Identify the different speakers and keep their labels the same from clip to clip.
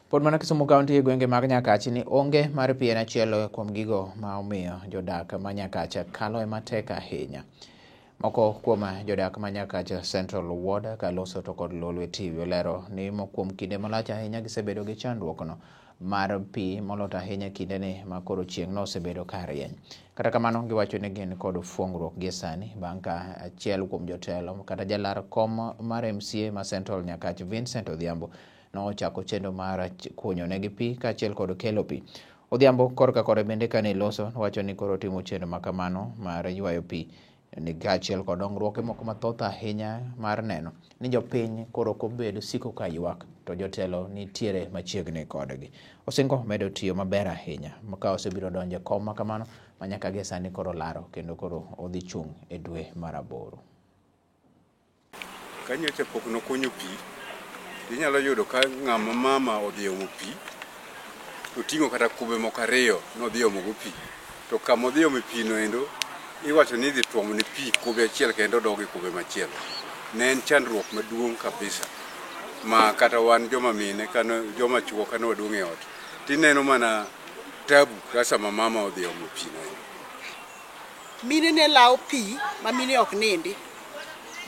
Speaker 1: Pod mana Kisumu County gwenge mag Nyakachi ni onge mar pi en achiel kuom gigo ma omiyo jodak ma Nyakacha kalo e matek ahinya. Moko kuom jodak ma Nyakacha Central Ward Kaloso to kod Lolwe TV olero ni kuom kinde malach ahinya gisebedo gi chandruokno mar pi molot ahinya kindeni ma koro chieng' no osebedo ka rieny. Kata kamano giwacho ni gin kod fuong'ruok gi sani bang' ka achiel kuom jotelo kata jalar kom mar MCA ma Central Nyakachi Vincent Odhiambo nochako chenro mar kunyo negi pi kaachiel kod kelo pi. Odhiambo korka kore bende kane loso wacho ni koro timo chenro makamano mar ywayo pi ni kaachiel kod dongruoge moko mathoth ahinya mar neno ni jopiny koro kobedo siko ka ywak to jotelo nitiere machiegni kodgi. Osingo medo tiyo maber ahinya ka osebiro donjo kom makamano ma nyaka gie sani koro laro kendo koro odhi chung' e dwe mar 8.
Speaker 2: Kanyocha pok nokunyo pi, inyalo yudo ka ng'ama mama odhi omo pi, oting'o kata kube moko ariyo nodhi omo go pi. To kama odhi omo pi no endo, iwacho ni idhi tuomo ni pi kube achiel kendo dogi kube machielo. Ne en chandruok maduong' kabisa. Ma kata wan joma mine, joma chuo kano waduong' e ot. Tineno mana tabu kasa mama odhi omo pi no endo.
Speaker 3: Mine ne lao pi, ma mine ok nindi.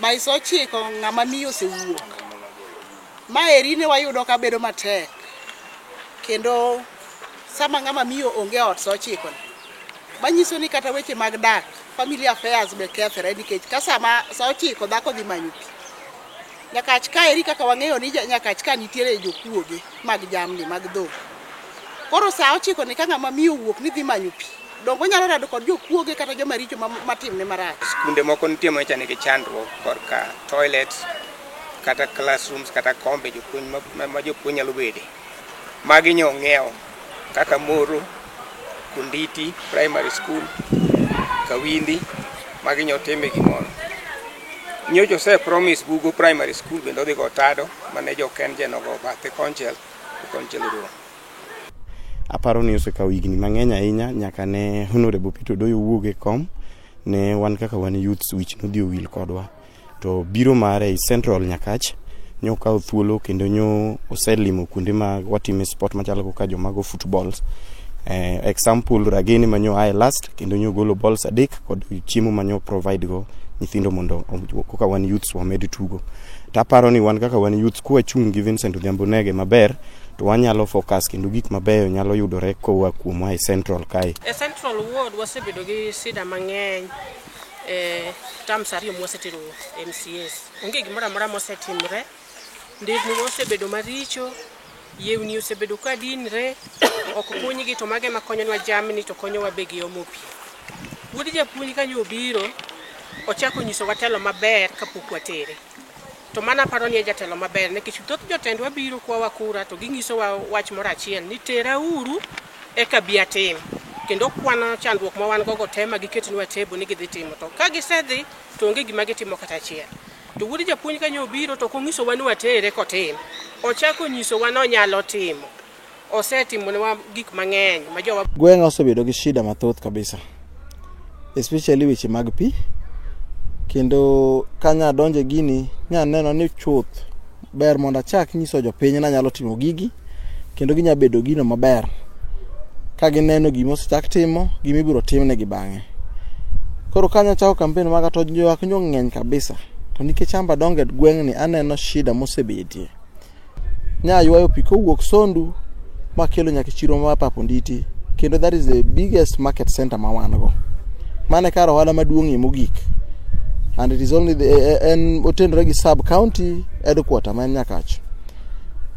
Speaker 3: Baiso chiko ng'ama miyo osewuok. Maeri ne wayudo ka bedo matek. Kendo sama ng'ama miyo onge ot so chiko. Banyiso ni kata weche mag dak, family affairs be kethre nikech ka sama so chiko dhako dhi manyo pi. Nyakach ka eri kaka wang'eyo ni Nyakach ka nitiere jokuoge mag jamni mag dhok. Koro sa ochiko ni ka ng'ama miyo wuok ni dhi manyo pi. Dongo nyalo rado kod jokuoge kata joma richo matimne marach.
Speaker 4: Skunde moko nitie mocha nigi chandruok korka toilet kata classrooms kata kombe jopuonj ma jopuonj nyalo bede. Magi nyo ng'iewo kaka Moro, Kunditi Primary School, Kawindi, magi nyo teme gimoro. Nyocha ose promise Bugo Primary School bende odhi go tado mane jo Kenje nogo bathe konchiel uro.
Speaker 5: Aparo ni osekawo higni mang'eny ahinya nyaka ne Honorable Peter Odoyo wuog e kom ne wan kaka wan youth switch nodhi owil kodwa. To biro mare e Central Nyakach nyo kawo thuolo kendo nyo oselimo kuonde ma watime sport machalo kaka jomago footballs. Example Rageni manyo aye last kendo nyo golo balls 3 kod chiemo manyo provide go nyithindo mondo kaka wan youths wamed tugo. Taparo ni wan kaka wan youths kwa chung' gi Vincent Odhiambo nege maber to wanyalo focus kendo gik mabeyo nyalo yudore koa kuom ai Central kae.
Speaker 6: E Central Ward wasebedo gi sida mang'eny terms ariyo mwasetero MCAs. Onge gimoro amora mosetimre. Ndivni mosebedo maricho, yewni osebedo ka dinre, ok puonjgi to mage makonyonwa jamni to konyowa be gi omo pi. Wuod japuonj kanyo obiro ochako nyiso watelo maber kapok watere. To mana paro ni jatelo maber nikech thoth jotendwa biro kwa wakura to ginyiso wa wach moro achiel ni tera uru eka bi atim. Kendo kwana chandruok ma wan gogo tema giketnwa tebo ni gidhi timo to ka gisedhi to onge gima gitimo kata achiel. To wuod japuonj kanyo obiro to konyiso wa ni watere kotim. Ochako nyiso wa no nyalo timo. Osetimo ne wa gik mang'eny ma jowa
Speaker 7: gweng' osebedo gi shida mathoth kabisa. Especially weche mag pi. Kendo kanya donje gini nya neno ni chuth ber mondo achak nyiso jopiny na nyalo timo gigi kendo ginya bedo gino maber ka gineno gimo osechak timo gimi biro timne gi bang'e. Koro kanya chako campaign maga to joak nyo ng'eny kabisa to nikech amba donge gweng' ni aneno shida mosebetie. Nya ywayo pi kowuok Sondu makelo nyaka chiro ma Paponditi kendo that is the biggest market center ma wan go. Mane karo ohala maduong'ie mogik. And it is only the otendore gi sub county headquarter man Nyakach.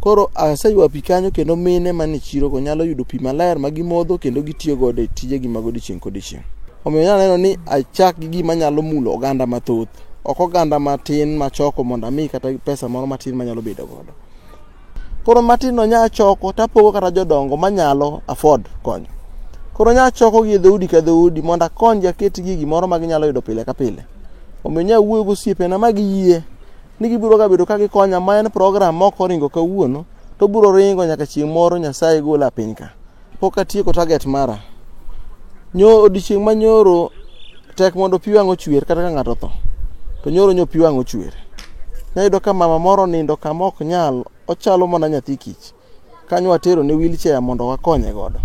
Speaker 7: Koro aseywa pi kanyo kendo mine mani chiro go nyalo yudo pi maler ma gimodho kendo gitiyo godo e tijegi mag odiochieng' kodiochieng'. Omiyo nyalo neno ni achak gi gima nyalo mulo oganda mathoth. Ok oganda matin machoko mondo ami kata pesa moro matin manyalo bedo godo. Koro matin no nya choko tapogo kata jodongo manyalo afford konyo. Koro nya choko gi dhoudi ka dhoudi mondo akony aket gi gimoro ma ginyalo yudo pile ka pile. Omiyo nya wuoyo go siepena ma giyie ni gibiro ga bedo ka gikonya ma en program moko ringo kawuono to biro ringo nyaka chieng' moro Nyasaye gola piny ka. Pok atieko target mara. Nyo odiochieng' manyoro tek mondo pi wang' ochwer kata ka ng'ato tho. To nyoro nyo pi wang' ochwer. Nyayudo ka mama moro nindo kama ok nyal ochalo mana nyathi kich. kanyo watero ne wheelchair mondo wakonye godo.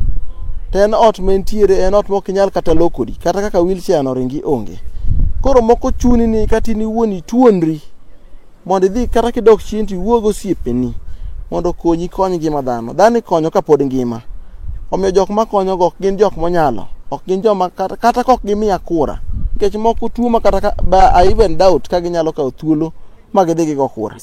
Speaker 7: To en ot mentiere, en ot mok inyal kata lokori, kata kaka wheelchair no ringi onge. Koro moko chuni ni kati ni wuoni tuonri mondo idhi kata kidok chien to iwuog osiepeni mondo konyi kony ngima dhano. Dhano ikonyo kapod ngima. Omiyo jok makonyo go ok gin jok monyalo, ok gin joma kata kok gimiya kura. Nikech moko tuo ma kata I even doubt ka ginyalo kawo thuolo ma gidhi gigo kura.